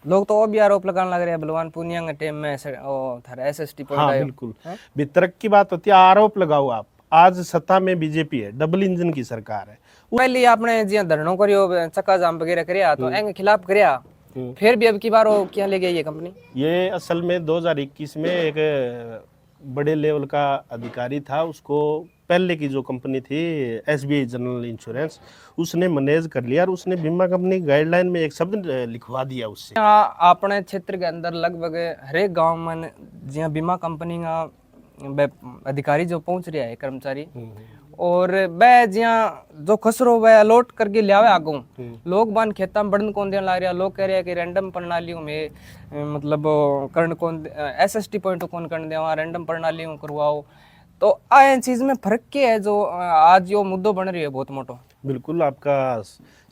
लोग तो और भी आरोप लगाने लग रहे हैं बलवान पूनिया के टाइम में थारा एसएसटी पॉइंट हाँ आयो। बिल्कुल, वितरक की बात होती है, आरोप लगाओ आप। आज सत्ता में बीजेपी है, डबल इंजन की सरकार है। पहले आपने जी धरनों करियो चक्का जाम वगैरह करिया तो एंगे खिलाफ करिया, फिर भी अब की बार वो क्या ले गई ये कंपनी। ये असल में 2021 में एक बड़े लेवल का अधिकारी था, उसको पहले की जो कंपनी थी एसबीआई जनरल इंश्योरेंस, उसने मैनेज कर लिया और उसने बीमा कंपनी गाइडलाइन में एक शब्द लिखवा दिया उससे। अपने क्षेत्र के अंदर लगभग हर एक गांव में जिया बीमा कंपनी का अधिकारी जो पहुंच रहा है कर्मचारी, और वह जिया जो खसरो वह अलॉट करके लियावे आगू, लोग बान खेता में बढ़न कौन देने लग रहा। लोग कह रहे हैं कि रैंडम प्रणालियों में मतलब कर्ण कौन एसएसटी पॉइंट कौन करने देवा, रैंडम प्रणालियों करवाओ। तो आ चीज में फर्क क्या है जो आज यो मुद्दों बन रही है बहुत मोटो। बिल्कुल आपका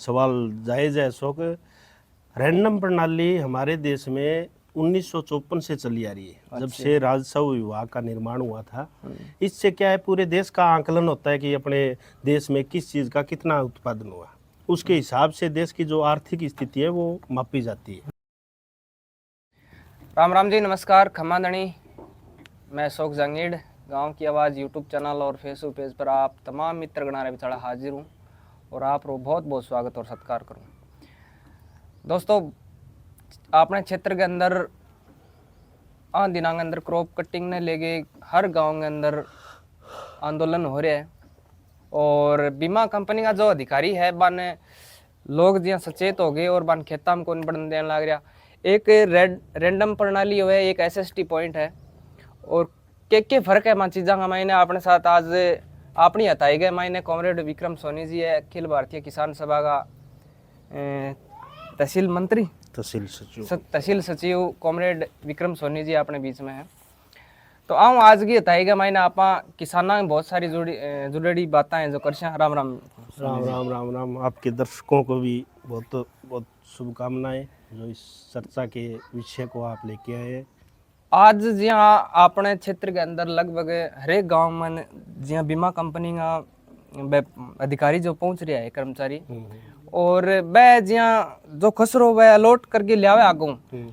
सवाल जायज है अशोक। रैंडम प्रणाली हमारे देश में 1954 से चली आ रही है, जब से राजस्व विभाग का निर्माण हुआ था। इससे क्या है, पूरे देश का आकलन होता है कि अपने देश में किस चीज़ का कितना उत्पादन हुआ, उसके हिसाब से देश की जो आर्थिक स्थिति है वो मापी जाती है। राम राम जी, नमस्कार, खम्मा धनी। मैं अशोक जंगीड़, गांव की आवाज़ यूट्यूब चैनल और फेसबुक पेज पर आप तमाम मित्र गणारे बिचाड़ा हाजिर हूँ और आप रो बहुत बहुत स्वागत और सत्कार करूँ। दोस्तों, अपने क्षेत्र के अंदर दिनों के अंदर क्रॉप कटिंग ने लेके हर गांव के अंदर आंदोलन हो रहे हैं, और बीमा कंपनी का जो अधिकारी है बाने लोग जिया सचेत हो गए और बान खेता में कौन बढ़ने देने लग रहा। एक रैंडम प्रणाली है, एक एसएसटी पॉइंट है, और के फर्क है मान चीज़ा का। मैंने अपने साथ आज अपनी हताई गए मैंने कॉमरेड विक्रम सोनी जी है, अखिल भारतीय किसान सभा का तहसील मंत्री, तहसील सचिव कॉमरेड विक्रम सोनी जी अपने बीच में है। तो आऊँ आज की हताई गए मैंने आप किसाना में बहुत सारी जुड़ी बातें हैं जो कर। राम राम राम राम राम राम। आपके दर्शकों को भी बहुत बहुत शुभकामनाएं जो इस चर्चा के विषय को आप लेके आए हैं। आज जिया अपने क्षेत्र के अंदर लगभग हर एक गांव में जिया बीमा कंपनी का अधिकारी जो पहुंच रहा है कर्मचारी, और वह जिया जो खसरो वह अलॉट करके लियावे आगू,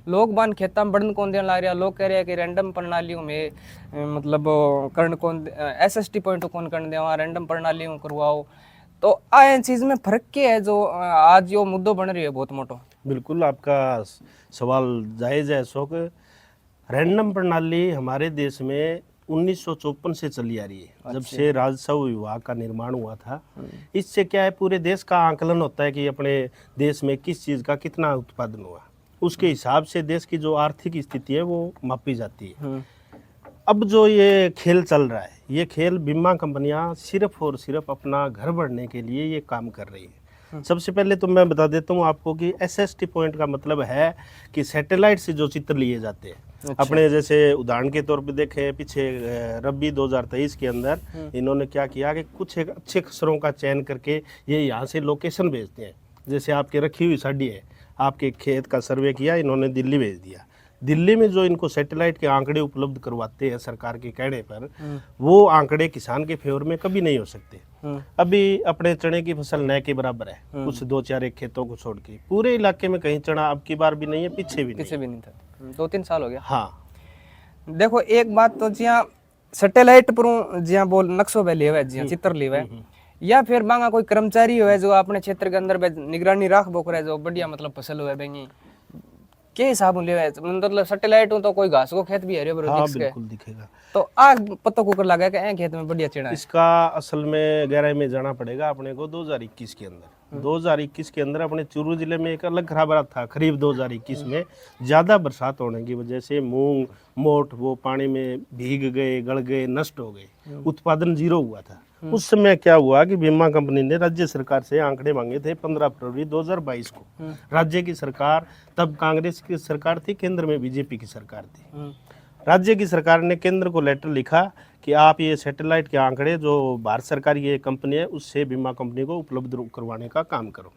लोग बान खेता में बढ़न कौन देने लग रहा। लोग कह रहे हैं कि रैंडम प्रणालियों में मतलब कर्ण कौन एसएसटी पॉइंट कौन करने देवा, रैंडम प्रणालियों करवाओ। तो आ चीज में फर्क क्या है जो आज यो मुद्दों बन रही है बहुत मोटो। बिल्कुल आपका सवाल जायज है अशोक। रैंडम प्रणाली हमारे देश में 1954 से चली आ रही है, जब से राजस्व विभाग का निर्माण हुआ था। इससे क्या है, पूरे देश का आकलन होता है कि अपने देश में किस चीज़ का कितना उत्पादन हुआ, उसके हिसाब से देश की जो आर्थिक स्थिति है वो मापी जाती है। अब जो ये खेल चल रहा है, ये खेल बीमा कंपनियां सिर्फ और सिर्फ अपना घर बढ़ने के लिए ये काम कर रही है। सबसे पहले तो मैं बता देता हूँ आपको कि एसएसटी पॉइंट का मतलब है कि सैटेलाइट से जो चित्र लिए जाते हैं। अपने जैसे उदाहरण के तौर पे देखें, पीछे रबी 2023 के अंदर इन्होंने क्या किया कि कुछ एक अच्छे खसरों का चयन करके ये यहाँ से लोकेशन भेजते हैं। जैसे आपके रखी हुई साड़ी है, आपके खेत का सर्वे किया, इन्होंने दिल्ली भेज दिया। दिल्ली में जो इनको सैटेलाइट के आंकड़े उपलब्ध करवाते हैं सरकार के कहने पर, वो आंकड़े किसान के फेवर में कभी नहीं हो सकते। अभी अपने चने की फसल नए के बराबर है, कुछ 2-4 एक खेतों को छोड़ के पूरे इलाके में कहीं चना अब की बार भी नहीं है, पीछे भी नहीं था, 2-3 साल हो गया। हाँ देखो एक बात तो जिया सैटेलाइट पर जिया बोल नक्शो पे लिया जिया चित्र लिया, या फिर बांगा कोई कर्मचारी हो जो अपने क्षेत्र के अंदर निगरानी राख बोकर है जो बढ़िया मतलब फसल हुआ बेंगी के हिसाब ले, मतलब सैटेलाइट तो कोई घास को खेत भी हरे भरे बिल्कुल दिखेगा। तो आग पत्ता कुकर लगा के खेत में बढ़िया चिड़ा है। इसका असल में गहराई में जाना पड़ेगा अपने को। 2021 के अंदर 2021 के अंदर अपने चूरू जिले में एक अलग खराबा था। खरीफ 2021 में ज़्यादा बरसात होने की वजह से मूंग मोट वो पानी में भीग गए, गल गए, नष्ट हो गए, उत्पादन 0 हुआ था। उस समय क्या हुआ कि बीमा कंपनी ने राज्य सरकार से आंकड़े मांगे थे 15 फरवरी 2022 को। राज्य की सरकार तब कांग्रेस की सरकार थी, केंद्र में बीजेपी की सरकार थी। राज्य की सरकार ने केंद्र को लेटर लिखा कि आप ये सैटेलाइट के आंकड़े जो भारत सरकार की ये कंपनी है उससे बीमा कंपनी को उपलब्ध करवाने का काम करो।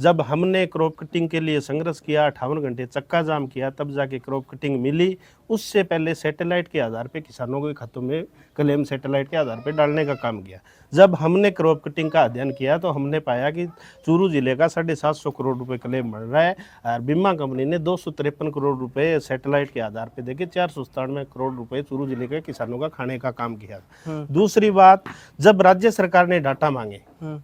जब हमने क्रॉप कटिंग के लिए संघर्ष किया, 58 घंटे चक्का जाम किया, तब जाके क्रॉप कटिंग मिली। उससे पहले सैटेलाइट के आधार पे किसानों के खातों में क्लेम सैटेलाइट के आधार पे डालने का काम किया। जब हमने क्रॉप कटिंग का अध्ययन किया तो हमने पाया कि चूरू जिले का 750 करोड़ रुपए क्लेम बढ़ रहा है और बीमा कंपनी ने 253 करोड़ रुपए सैटेलाइट के आधार पे देके 497 करोड़ रुपए चूरू जिले के किसानों का खाने का काम किया। दूसरी बात, जब राज्य सरकार ने डाटा मांगे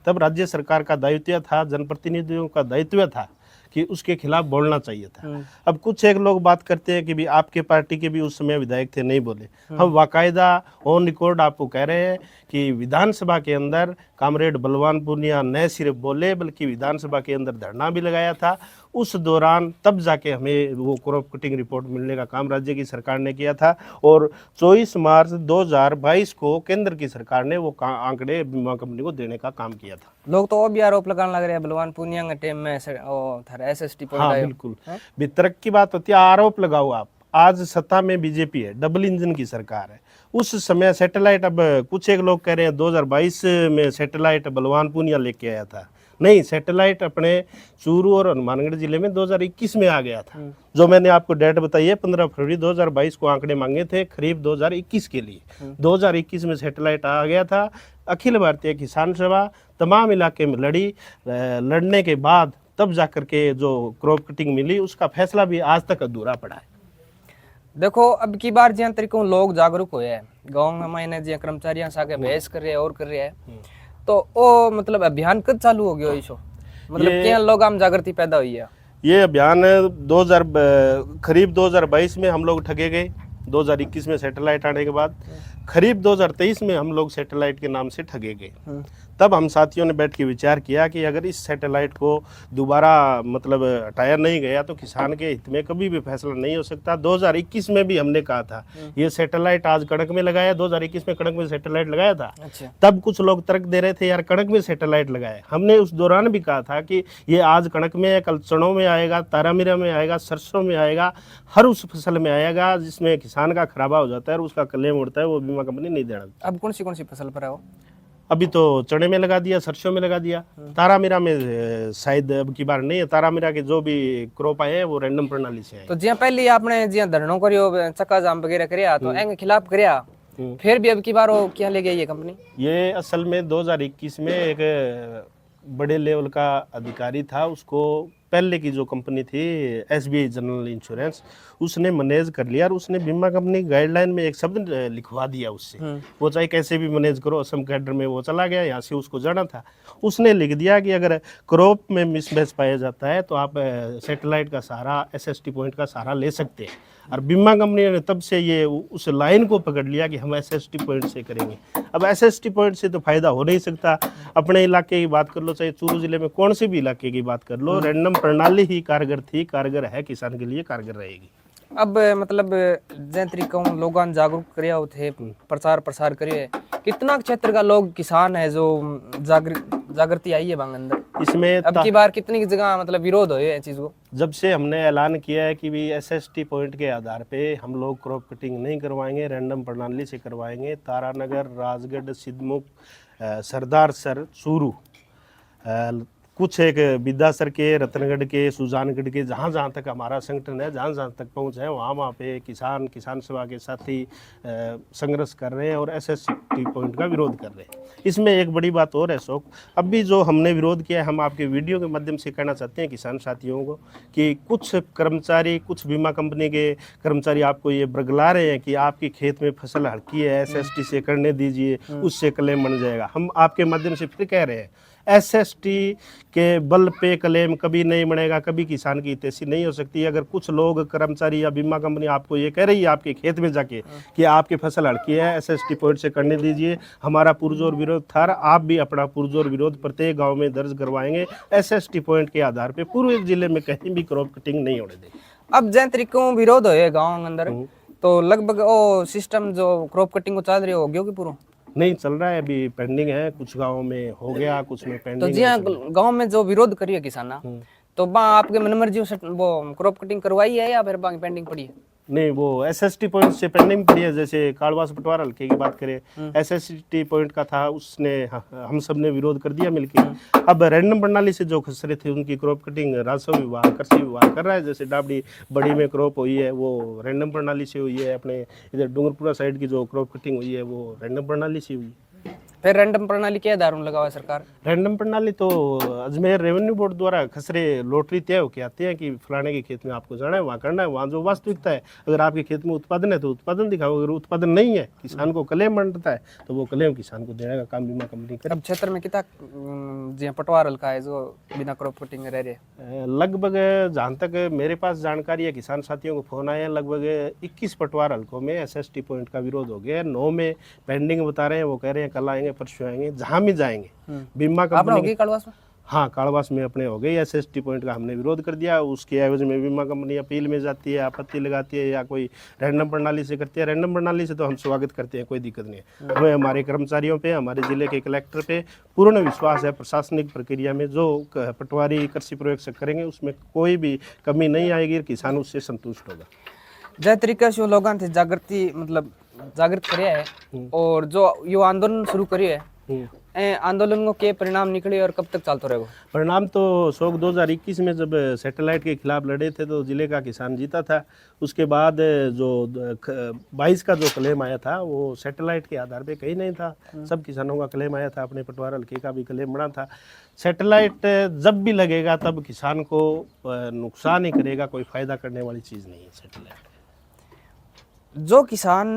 तब राज्य सरकार का दायित्व था, जनप्रतिनिधियों का दायित्व था कि उसके खिलाफ बोलना चाहिए था। अब कुछ एक लोग बात करते हैं कि भी आपके पार्टी के भी उस समय विधायक थे, नहीं बोले। हम बाकायदा ऑन रिकॉर्ड आपको कह रहे हैं कि विधानसभा के अंदर कामरेड बलवान पूनिया न सिर्फ बोले बल्कि विधानसभा के अंदर धरना भी लगाया था। उस दौरान तब जाके हमें वो क्रॉप कटिंग रिपोर्ट मिलने का काम राज्य की सरकार ने किया था और 24 मार्च 2022 को केंद्र की सरकार ने वो आंकड़े बीमा कंपनी को देने का काम किया था। लोग तो और भी आरोप लगाने लग रहे हैं बलवान पूनिया के टाइम में SST पॉइंट हाँ आयो। बिल्कुल, वितरक की बात होती है, आरोप लगाओ आप। आज सत्ता में बीजेपी है, डबल इंजन की सरकार है। उस समय सैटेलाइट, अब कुछ एक लोग कह रहे हैं 2022 में सैटेलाइट बलवान पूनिया लेके आया था। नहीं, सैटेलाइट अपने चूरू और हनुमानगढ़ जिले में 2021 में आ गया था। जो मैंने आपको डेट बताई है 15 फरवरी 2022 को आंकड़े मांगे थे खरीफ 2021 के लिए। 2021 में सैटेलाइट आ गया था। अखिल भारतीय किसान सभा तमाम इलाके में लड़ने के बाद तब जाकर के जो क्रॉप कटिंग मिली उसका फैसला भी आज तक अधूरा पड़ा है। देखो अब की बार जिन तरीकों लोग जागरूक हुए हैं, गाँव में मैंने जो कर्मचारियों साके बहस कर रहे हैं और कर रहे हैं, तो वो मतलब अभियान कब चालू हो गया इसो, मतलब क्या लोग आम जागृति पैदा हुई है? ये अभियान खरीफ 2022 में हम लोग ठगे गए। 2021 में सैटेलाइट आने के बाद खरीफ 2023 में हम लोग सैटेलाइट के नाम से ठगे गए। तब हम साथियों ने बैठ के विचार किया कि अगर इस सैटेलाइट को दोबारा मतलब हटाया नहीं गया तो किसान के हित में कभी भी फैसला नहीं हो सकता। 2021 में भी हमने कहा था ये सैटेलाइट आज कड़क में लगाया, 2021 में कड़क में सैटेलाइट लगाया था। अच्छा। तब कुछ लोग तर्क दे रहे थे यार कड़क में सैटेलाइट लगाए। हमने उस दौरान भी कहा था कि ये आज कड़क में है, कल चनों में आएगा, तारामीरा में आएगा, सरसों में आएगा, हर उस फसल में आएगा जिसमें किसान का खराबा हो जाता है और उसका क्लेम उड़ता है, वो बीमा कंपनी नहीं देना। अब कौन सी फसल पर है वो? अभी तो चने में लगा दिया, सरसों में लगा दिया। तारामीरा में शायद अब की बार नहीं है। तारामीरा के जो भी क्रॉप आए हैं वो रैंडम प्रणाली से आए। तो जिया पहले आपने जिया धरनों करियो, चक्का जाम वगैरह करिया तो एंगे खिलाफ करिया, फिर भी अब की बार वो क्या ले गई ये कंपनी? ये असल में 2021 में एक बड़े लेवल का अधिकारी था, उसको पहले की जो कंपनी थी SBI जनरल इंश्योरेंस, उसने मैनेज कर लिया और उसने बीमा कंपनी गाइडलाइन में एक शब्द लिखवा दिया उससे। वो चाहे कैसे भी मैनेज करो, असम कैडर में वो चला गया, यहाँ से उसको जाना था। उसने लिख दिया कि अगर क्रॉप में मिसमैच पाया जाता है तो आप सैटेलाइट का सहारा, SST पॉइंट का सहारा ले सकते हैं। और बीमा कंपनी ने तब से ये उस लाइन को पकड़ लिया कि हम SST पॉइंट से करेंगे। अब SST पॉइंट से तो फायदा हो नहीं सकता। अपने इलाके की बात कर लो, चाहे चूरू जिले में कौन से भी इलाके की बात कर लो, रैंडम प्रणाली ही कारगर थी, कारगर है, किसान के लिए कारगर रहेगी। अब मतलब जिन तरीकों लोगों जागरूक करिया थे, प्रचार प्रसार करिए, कितना क्षेत्र का लोग किसान है जो जागृति आई है बांग अंदर इसमें? अब की बार कितनी जगह मतलब विरोध हो है चीज को? जब से हमने ऐलान किया है कि भी SST पॉइंट के आधार पे हम लोग क्रॉप कटिंग नहीं करवाएंगे, रैंडम प्रणाली से करवाएंगे। तारानगर, राजगढ़, सिद्धमुख, सरदारसर, चूरू, कुछ एक विद्यासर के, रतनगढ़ के, सुजानगढ़ के, जहाँ जहाँ तक हमारा संगठन है, जहाँ जहाँ तक पहुँच है, वहाँ पे किसान सभा के साथी संघर्ष कर रहे हैं और SST पॉइंट का विरोध कर रहे हैं। इसमें एक बड़ी बात और है शौक, अब भी जो हमने विरोध किया है, हम आपके वीडियो के माध्यम से कहना चाहते हैं किसान साथियों को कि कुछ कर्मचारी, कुछ बीमा कंपनी के कर्मचारी आपको ये बरगला रहे हैं कि आपकी खेत में फसल हल्की है, SST से करने दीजिए, उससे क्लेम बन जाएगा। हम आपके माध्यम से फिर कह रहे हैं SST के बल पे क्लेम कभी नहीं बनेगा, कभी किसान की हितैषी नहीं हो सकती। अगर कुछ लोग, कर्मचारी या बीमा कंपनी आपको ये कह रही है आपके खेत में जाके कि आपकी फसल हल्की है, SST पॉइंट से करने दीजिए, हमारा पुरजोर विरोध था, आप भी अपना पुरजोर विरोध प्रत्येक गांव में दर्ज करवाएंगे। SST पॉइंट के आधार पे पूरे जिले में कहीं भी क्रॉप कटिंग नहीं होने देंगे। अब जिन तरीकों विरोध हो गाँव अंदर तो लगभग वो सिस्टम जो क्रॉप कटिंग को चल रही हो गया कि पूरा नहीं चल रहा है, अभी पेंडिंग है। कुछ गाँव में हो गया, कुछ में पेंडिंग। तो जी हाँ, गाँव में जो विरोध करिए किसान तो आपके मनमर्जी से वो क्रॉप कटिंग करवाई है या फिर पेंडिंग पड़ी है? नहीं, वो SST पॉइंट से पेंडिंग पड़ी है। जैसे कालवास पटवार हल्के की बात करें, SST पॉइंट का था, उसने हम सब ने विरोध कर दिया मिलकर। अब रैंडम प्रणाली से जो खसरे थे उनकी क्रॉप कटिंग राजस्व विभाग, कृषि विभाग कर रहा है। जैसे डाबड़ी बड़ी में क्रॉप हुई है वो रैंडम प्रणाली से हुई है, अपने इधर डूंगरपुरा साइड की जो क्रॉप कटिंग हुई है वो रैंडम प्रणाली से हुई है। फिर रैंडम प्रणाली के आधार में लगा हुआ है सरकार? रैंडम प्रणाली तो अजमेर रेवेन्यू बोर्ड द्वारा खसरे लॉटरी तय होके आते हैं कि फलाने के खेत में आपको जाना है, वहाँ करना है, वहाँ जो वास्तविकता है। अगर आपके खेत में उत्पादन है तो उत्पादन दिखाओ, अगर उत्पादन नहीं है, किसान को क्लेम बनता है तो वो क्लेम किसान को देने का काम बीमा कंपनी करे। अब क्षेत्र में कितना जी पटवार हल्का है जो बिना क्रॉप कटिंग रह रहे? लगभग जहाँ तक मेरे पास जानकारी है, किसान साथियों को फोन आए हैं, लगभग 21 पटवार हल्कों में SST पॉइंट का विरोध हो गया है। 9 में पेंडिंग बता रहे हैं, वो कह रहे हैं कल आएंगे परसों आएंगे, जहाँ भी जाएंगे बीमा कंपनी होगी कालवास में। हाँ, कालवास में अपने हो गए। SST पॉइंट का हमने विरोध कर दिया, उसके एवज में बीमा कंपनी अपील में जाती है, आपत्ति लगाती है, या कोई रैंडम प्रणाली से करती है। रैंडम प्रणाली से तो हम स्वागत करते हैं, कोई दिक्कत नहीं है। हमें हमारे कर्मचारियों पे, हमारे जिले के कलेक्टर पे पूर्ण विश्वास है। प्रशासनिक प्रक्रिया में जो पटवारी कृषि पर्यवेक्षक करेंगे उसमें कोई भी कमी नहीं आएगी, किसान उससे संतुष्ट होगा। जय तरीके से लोगों से जागृति मतलब जागृत करिया है, और जो यो आंदोलन शुरू करिए है, आंदोलन को के परिणाम निकले और कब तक चलता रहेगा? परिणाम तो 2021 में जब सैटेलाइट के खिलाफ लड़े थे तो जिले का किसान जीता था। उसके बाद जो 22 का जो क्लेम आया था वो सैटेलाइट के आधार पे कहीं नहीं था, सब किसानों का क्लेम आया था। अपने पटवार हल्के का भी क्लेम बना था। सैटेलाइट जब भी लगेगा तब किसान को नुकसान ही करेगा, कोई फायदा करने वाली चीज़ नहीं है सैटेलाइट। जो किसान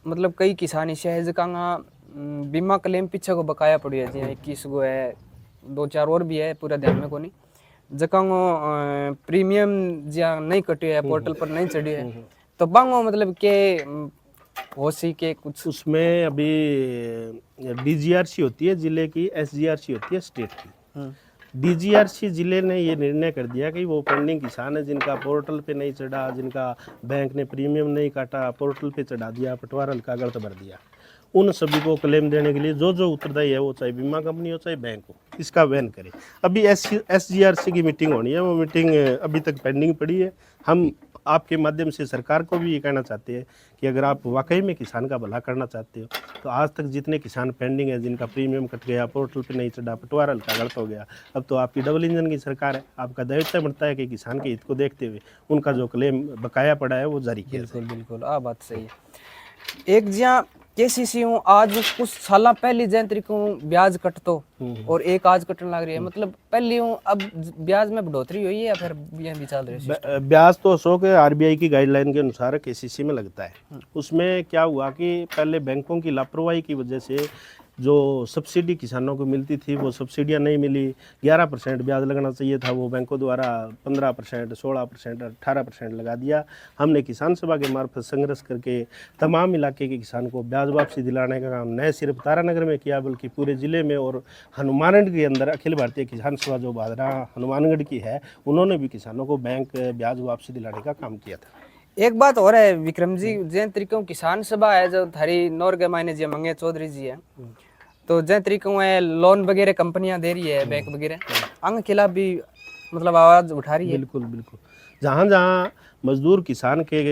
मतलब कई किसान इसे है जगह बीमा क्लेम पीछे को बकाया पड़ी है, जी 21 गो है, 2-4 और भी है, पूरा ध्यान में को नहीं। जगह प्रीमियम जहाँ नहीं कटी है, पोर्टल पर नहीं चढ़ी है, तो बांगो मतलब के हो सी के कुछ उसमें अभी DGRC होती है जिले की, SGRC होती है स्टेट की। DGRC जिले ने ये निर्णय कर दिया कि वो पेंडिंग किसान है जिनका पोर्टल पे नहीं चढ़ा, जिनका बैंक ने प्रीमियम नहीं काटा, पोर्टल पे चढ़ा दिया, पटवार हल्का गलत भर दिया, उन सभी को क्लेम देने के लिए जो उत्तरदायी है, वो चाहे बीमा कंपनी हो चाहे बैंक हो, इसका बैन करे। अभी SGRC की मीटिंग होनी है, वो मीटिंग अभी तक पेंडिंग पड़ी है। हम आपके माध्यम से सरकार को भी ये कहना चाहते हैं कि अगर आप वाकई में किसान का भला करना चाहते हो तो आज तक जितने किसान पेंडिंग है, जिनका प्रीमियम कट गया, पोर्टल पे नहीं चढ़ा, पटवार हल्का गलत हो गया, अब तो आपकी डबल इंजन की सरकार है, आपका दायित्व बनता है कि किसान के हित को देखते हुए उनका जो क्लेम बकाया पड़ा है वो जारी किया जाए। बिल्कुल आ बात सही है। एक जहाँ KCC हूँ आज कुछ साल पहले जैन तरीकों ब्याज कटतो और एक आज कटने लग रही है, मतलब पहले हूँ अब ब्याज में बढ़ोतरी हुई है या फिर ये भी चल रही है? ब्याज तो अशोक RBI की गाइडलाइन के अनुसार KCC में लगता है। उसमें क्या हुआ कि पहले बैंकों की लापरवाही की वजह से जो सब्सिडी किसानों को मिलती थी वो सब्सिडियां नहीं मिली। 11% ब्याज लगना चाहिए था, वो बैंकों द्वारा 15%, 16%, 18% लगा दिया। हमने किसान सभा के मार्फत संघर्ष करके तमाम इलाके के किसान को ब्याज वापसी दिलाने का काम न सिर्फ तारानगर में किया बल्कि पूरे ज़िले में, और हनुमानगढ़ के अंदर अखिल भारतीय किसान सभा जो भादरा हनुमानगढ़ की है, उन्होंने भी किसानों को बैंक ब्याज वापसी दिलाने का काम किया था। एक बात और है विक्रम जी, जैन तरीकों किसान सभा है जो थारी नौर के मायने जी मंगे चौधरी जी है, तो जैन तरीकों है लोन वगैरह कंपनियां दे रही है, बैंक वगैरह अंग खिलाफ भी मतलब आवाज उठा रही है। बिल्कुल बिल्कुल, जहाँ जहाँ मजदूर किसान के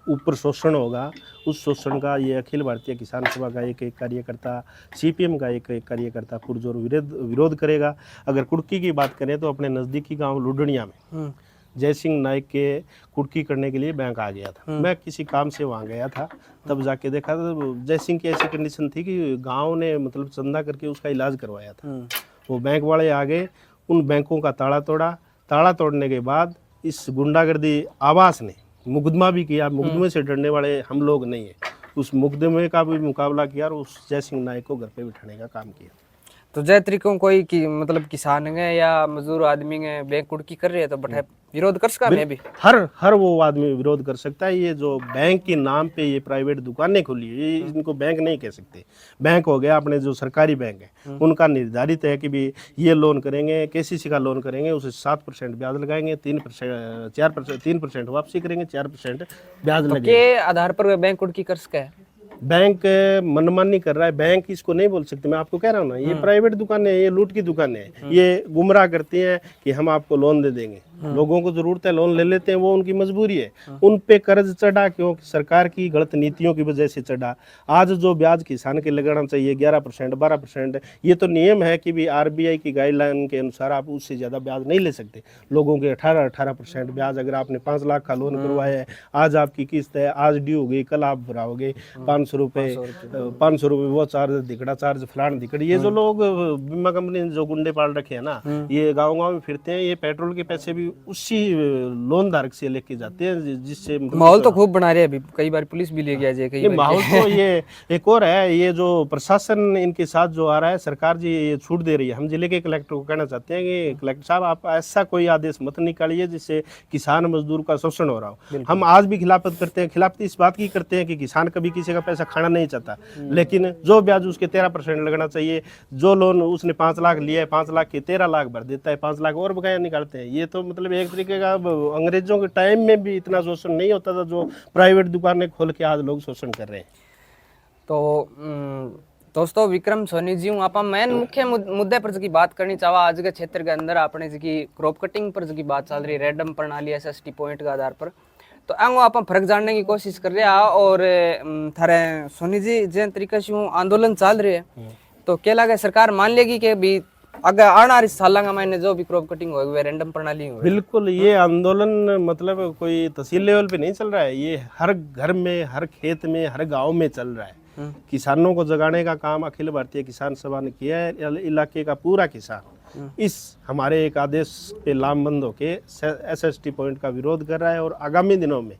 ऊपर शोषण होगा उस शोषण का ये अखिल भारतीय किसान सभा का एक कार्यकर्ता, CPM का एक कार्यकर्ता पुरजोर विरोध करेगा। अगर कुड़की की बात करें तो अपने नज़दीकी गांव लुडनिया में जय सिंह नाइक के कुर्की करने के लिए बैंक आ गया था। मैं किसी काम से वहाँ गया था, तब जाके देखा तो जय सिंह की ऐसी कंडीशन थी कि गांव ने मतलब चंदा करके उसका इलाज करवाया था। वो बैंक वाले आ गए, उन बैंकों का ताला तोड़ा। ताला तोड़ने के बाद इस गुंडागर्दी आवास ने मुकदमा भी किया। मुकदमे से डरने वाले हम लोग नहीं है, उस मुकदमे का भी मुकाबला किया और उस जय सिंह नाइक को घर पे बिठाने का काम किया। तो जय तरीकों कोई की मतलब किसान है या मजदूर आदमी है बैंक कुड़की कर रहे हैं तो बट विरोध कर सका? मैं भी हर वो आदमी विरोध कर सकता है। ये जो बैंक के नाम पे ये प्राइवेट दुकानें खुली है, ये इनको बैंक नहीं कह सकते। बैंक हो गया अपने जो सरकारी बैंक है उनका निर्धारित है कि भी ये लोन करेंगे, KCC का लोन करेंगे, उसे 7% ब्याज लगाएंगे, 3% वापसी करेंगे, 4% ब्याज लगेगा। के आधार पर बैंक कुड़की कर सका है? बैंक मनमानी कर रहा है, बैंक इसको नहीं बोल सकते। मैं आपको कह रहा हूँ ना, ये प्राइवेट दुकानें हैं, ये लूट की दुकानें हैं, ये गुमराह करती हैं कि हम आपको लोन दे देंगे। लोगों को जरूरत है, लोन ले लेते हैं, वो उनकी मजबूरी है। उन पे कर्ज चढ़ा क्योंकि सरकार की गलत नीतियों की वजह से चढ़ा। आज जो ब्याज किसान के लगाना चाहिए 11% 12%, ये तो नियम है कि भी आरबीआई की गाइडलाइन के अनुसार आप उससे ज़्यादा ब्याज नहीं ले सकते। लोगों के 18% ब्याज, अगर आपने 5 लाख का लोन करवाया है, आज आपकी किस्त है, आज ड्यू हो गई, कल आप भराओगे 500 रुपये, 500 रुपये वो चार्ज, दिकड़ा चार्ज, फलान दिकड़। ये जो लोग बीमा कंपनी ने जो गुंडे पाल रखे हैं ना, ये गाँव में फिरते हैं, ये पेट्रोल के पैसे भी उसी लोन धारक से लेके जाते हैं, जिससे माहौल तो खूब बना रहे हैं अभी, कई बार पुलिस भी ले गया है कई ये बार। माहौल तो ये एक और है, ये जो प्रशासन इनके साथ जो आ रहा है, सरकार जी ये छूट दे रही है। हम जिले के कलेक्टर को कहना चाहते हैं कि कलेक्टर साहब आप ऐसा कोई आदेश मत निकालिए जिससे किसान मजदूर का शोषण हो रहा हो। हम आज भी खिलाफत करते हैं, खिलाफत इस बात की करते हैं कि किसान कभी किसी का पैसा खाना नहीं चाहता, लेकिन जो ब्याज उसके 13% लगना चाहिए, जो लोन उसने 5 लाख लिया है, 5 लाख के 13 लाख भर देता है, 5 लाख और बकाया निकालते हैं। ये तो मतलब एक तरीके का अंग्रेजों के टाइम में भी इतना शोषण नहीं होता था जो प्राइवेट दुकानें खोल के आज लोग शोषण कर रहे हैं। तो दोस्तों विक्रम सोनी जी हूँ, आप मेन मुख्य मुद्दे पर की बात करनी चाहवा आज के क्षेत्र के अंदर आपने जी क्रॉप कटिंग पर की बात चल रही है, रैंडम प्रणाली SST पॉइंट के आधार पर, तो आंगो आप फर्क जानने की कोशिश कर रहे हैं। और थारे सोनी जी जिन तरीके से आंदोलन चल रहे है, तो क्या लगे सरकार मान लेगी कि भी अगर आने वाली साल का मैंने जो भी क्रॉप कटिंग होगी रैंडम प्रणाली हो? बिल्कुल, ये आंदोलन मतलब कोई तहसील लेवल पे नहीं चल रहा है, ये हर घर में, हर खेत में, हर गांव में चल रहा है। किसानों को जगाने का काम अखिल भारतीय किसान सभा ने किया है। इलाके का पूरा किसान इस हमारे एक आदेश पे लामबंद होके SST पॉइंट का विरोध कर रहा है। और आगामी दिनों में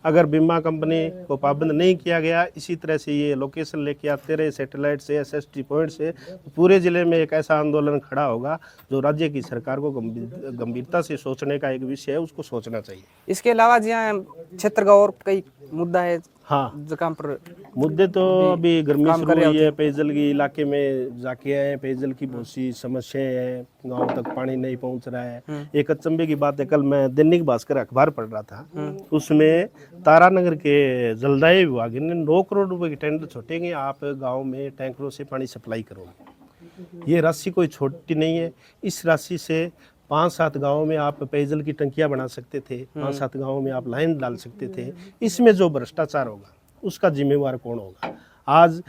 अगर बीमा कंपनी को पाबंद नहीं किया गया, इसी तरह से ये लोकेशन लेके आते रहे सैटेलाइट से, SST पॉइंट से, तो पूरे जिले में एक ऐसा आंदोलन खड़ा होगा जो राज्य की सरकार को गंभीरता से सोचने का एक विषय है, उसको सोचना चाहिए। इसके अलावा जी क्षेत्र का और कई मुद्दा है। हाँ, जकाम पर मुद्दे तो अभी गर्मी शुरू हुई है, पेयजल की इलाके में जाके आए, पेयजल की बहुत सी समस्याएं हैं, गांव तक पानी नहीं पहुंच रहा है। एक अचंभे की बात है, कल मैं दैनिक भास्कर अखबार पढ़ रहा था, उसमें तारानगर के जलदाय विभाग ने 9 करोड़ रुपए की टेंडर छूटेंगे, आप गाँव में टैंकरों से पानी सप्लाई करोगे। ये राशि कोई छोटी नहीं है। इस राशि से 5-7 गाँव में आप पेयजल की टंकियां बना सकते थे, 5-7 गाँव में आप लाइन डाल सकते थे। इसमें जो भ्रष्टाचार होगा उसका जिम्मेवार कौन होगा? आज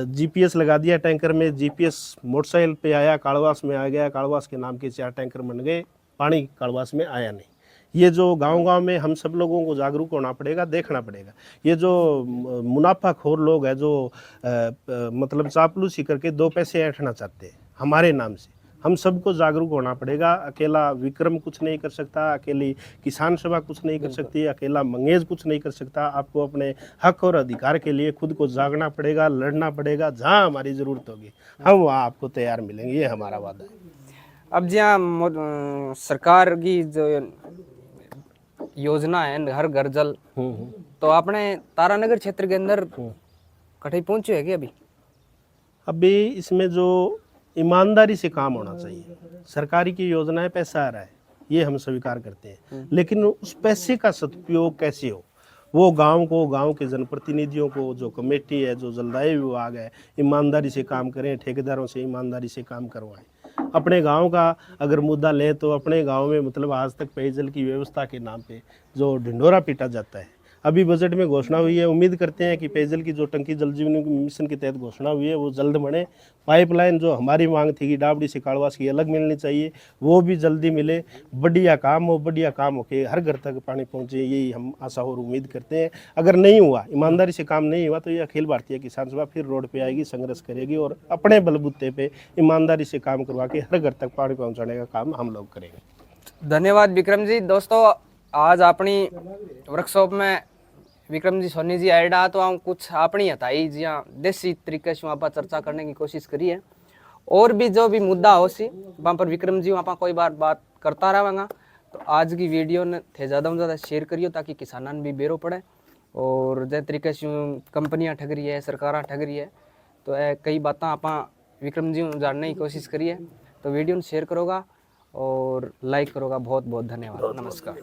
GPS लगा दिया टैंकर में, GPS मोटरसाइकिल पे आया, कालवास में आ गया, कालवास के नाम के 4 टैंकर बन गए, पानी कालवास में आया नहीं। ये जो गांव-गांव में हम सब लोगों को जागरूक होना पड़ेगा, देखना पड़ेगा। ये जो मुनाफाखोर लोग हैं जो मतलब चापलूसी करके 2 पैसे ऐंठना चाहते हैं हमारे नाम से, हम सबको जागरूक होना पड़ेगा। अकेला विक्रम कुछ नहीं कर सकता, अकेली किसान सभा कुछ नहीं कर सकती, अकेला मंगेज कुछ नहीं कर सकता। आपको अपने हक और अधिकार के लिए खुद को जागना पड़ेगा, लड़ना पड़ेगा। जहाँ हमारी ज़रूरत होगी हम वहाँ आपको तैयार मिलेंगे, ये हमारा वादा है। अब जहाँ सरकार की जो योजना है हर घर जल, तो आपने तारानगर क्षेत्र के अंदर कठिन पहुंचे है कि अभी इसमें जो ईमानदारी से काम होना चाहिए, सरकारी की योजनाएं पैसा आ रहा है, ये हम स्वीकार करते हैं, लेकिन उस पैसे का सदुपयोग कैसे हो, वो गांव को, गांव के जनप्रतिनिधियों को, जो कमेटी है, जो जलदाय विभाग है, ईमानदारी से काम करें, ठेकेदारों से ईमानदारी से काम करवाएं। अपने गांव का अगर मुद्दा लें तो अपने गांव में मतलब आज तक पेयजल की व्यवस्था के नाम पे जो ढिंढोरा पीटा जाता है, अभी बजट में घोषणा हुई है, उम्मीद करते हैं कि पेयजल की जो टंकी जल जीवन मिशन के तहत घोषणा हुई है वो जल्द बने। पाइपलाइन जो हमारी मांग थी कि डाबड़ी से कालवास की अलग मिलनी चाहिए, वो भी जल्दी मिले। बढ़िया काम हो, बढ़िया काम हो के हर घर तक पानी पहुंचे, यही हम आशा और उम्मीद करते हैं। अगर नहीं हुआ, ईमानदारी से काम नहीं हुआ, तो ये अखिल भारतीय किसान सभा फिर रोड पे आएगी, संघर्ष करेगी और अपने बलबूते पे ईमानदारी से काम करवा के हर घर तक पानी पहुँचाने का काम हम लोग करेंगे। धन्यवाद विक्रम जी। दोस्तों आज अपनी वर्कशॉप में विक्रम जी सोनी जी आएडा, तो हम कुछ अपनी हताई जी देसी तरीके से वहाँ पर चर्चा करने की कोशिश करी है। और भी जो भी मुद्दा हो सी वहाँ पर विक्रम जी वहाँ कोई बार बात करता रहेगा। तो आज की वीडियो ने थे ज़्यादा से ज़्यादा शेयर करियो ताकि किसानन भी बेरो पड़े। और जिस तरीके से कंपनियां ठग रही है, सरकार ठग रही है, तो कई बातें आप विक्रम जी जानने की कोशिश करिए। तो वीडियो शेयर करोगा और लाइक करोगा। बहुत बहुत धन्यवाद। नमस्कार।